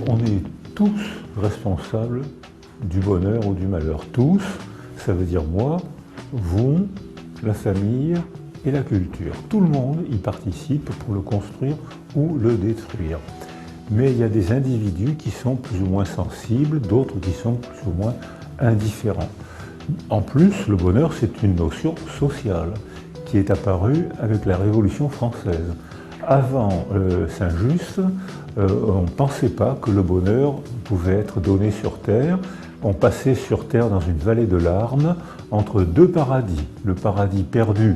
On est tous responsables du bonheur ou du malheur. Tous, ça veut dire moi, vous, la famille et la culture. Tout le monde y participe pour le construire ou le détruire. Mais il y a des individus qui sont plus ou moins sensibles, d'autres qui sont plus ou moins indifférents. En plus, le bonheur, c'est une notion sociale qui est apparue avec la Révolution française. Avant Saint-Just, on ne pensait pas que le bonheur pouvait être donné sur terre. On passait sur terre dans une vallée de larmes entre deux paradis. Le paradis perdu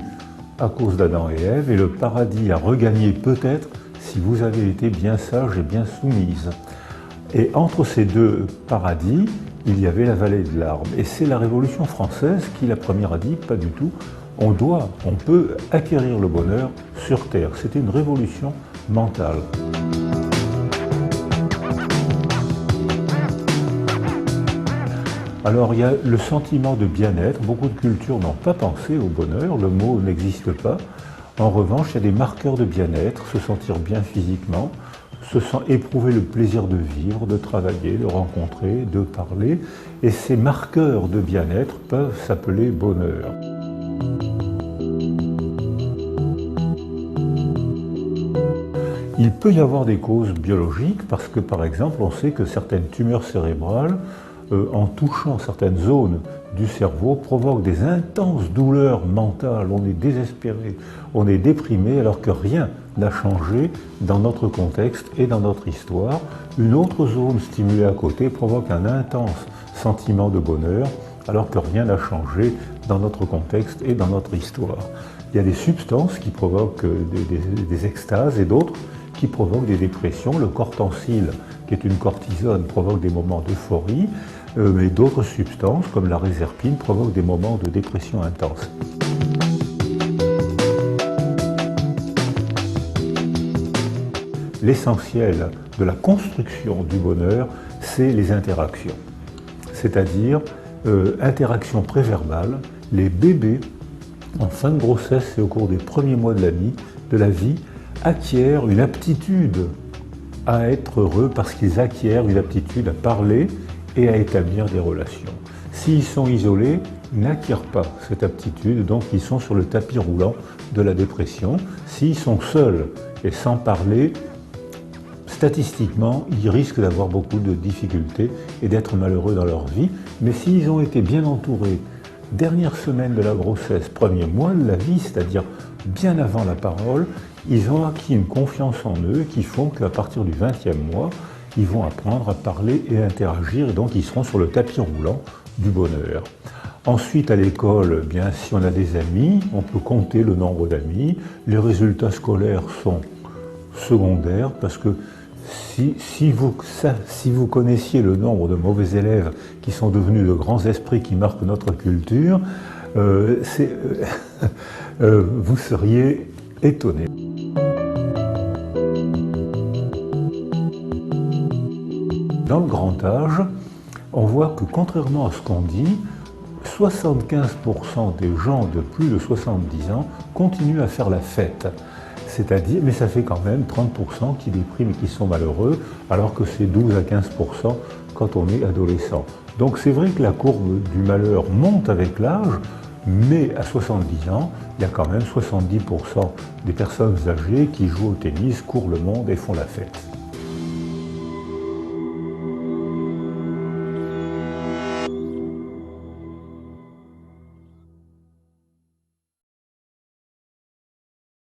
à cause d'Adam et Ève et le paradis à regagner peut-être si vous avez été bien sage et bien soumise. Et entre ces deux paradis, il y avait la vallée de larmes. Et c'est la Révolution française qui, la première, a dit pas du tout. On peut acquérir le bonheur sur terre. C'était une révolution mentale. Alors il y a le sentiment de bien-être. Beaucoup de cultures n'ont pas pensé au bonheur, le mot n'existe pas. En revanche, il y a des marqueurs de bien-être, se sentir bien physiquement, éprouver le plaisir de vivre, de travailler, de rencontrer, de parler. Et ces marqueurs de bien-être peuvent s'appeler bonheur. Il peut y avoir des causes biologiques parce que, par exemple, on sait que certaines tumeurs cérébrales, en touchant certaines zones du cerveau, provoquent des intenses douleurs mentales. On est désespéré, on est déprimé alors que rien n'a changé dans notre contexte et dans notre histoire. Une autre zone stimulée à côté provoque un intense sentiment de bonheur alors que rien n'a changé dans notre contexte et dans notre histoire. Il y a des substances qui provoquent des extases et d'autres qui provoquent des dépressions. Le cortencile, qui est une cortisone, provoque des moments d'euphorie, mais d'autres substances, comme la réserpine, provoquent des moments de dépression intense. L'essentiel de la construction du bonheur, c'est les interactions. C'est-à-dire, interactions préverbales. Les bébés, en fin de grossesse et au cours des premiers mois de la vie, acquièrent une aptitude à être heureux parce qu'ils acquièrent une aptitude à parler et à établir des relations. S'ils sont isolés, ils n'acquièrent pas cette aptitude, donc ils sont sur le tapis roulant de la dépression. S'ils sont seuls et sans parler, statistiquement, ils risquent d'avoir beaucoup de difficultés et d'être malheureux dans leur vie. Mais s'ils ont été bien entourés, dernière semaine de la grossesse, premier mois de la vie, c'est-à-dire bien avant la parole, ils ont acquis une confiance en eux qui font qu'à partir du 20e mois, ils vont apprendre à parler et à interagir, et donc ils seront sur le tapis roulant du bonheur. Ensuite, à l'école, bien, si on a des amis, on peut compter le nombre d'amis. Les résultats scolaires sont secondaires parce que si vous connaissiez le nombre de mauvais élèves qui sont devenus de grands esprits qui marquent notre culture, vous seriez étonné. Dans le grand âge, on voit que contrairement à ce qu'on dit, 75% des gens de plus de 70 ans continuent à faire la fête. C'est-à-dire, mais ça fait quand même 30% qui dépriment et qui sont malheureux, alors que c'est 12 à 15% quand on est adolescent. Donc c'est vrai que la courbe du malheur monte avec l'âge, mais à 70 ans, il y a quand même 70% des personnes âgées qui jouent au tennis, courent le monde et font la fête.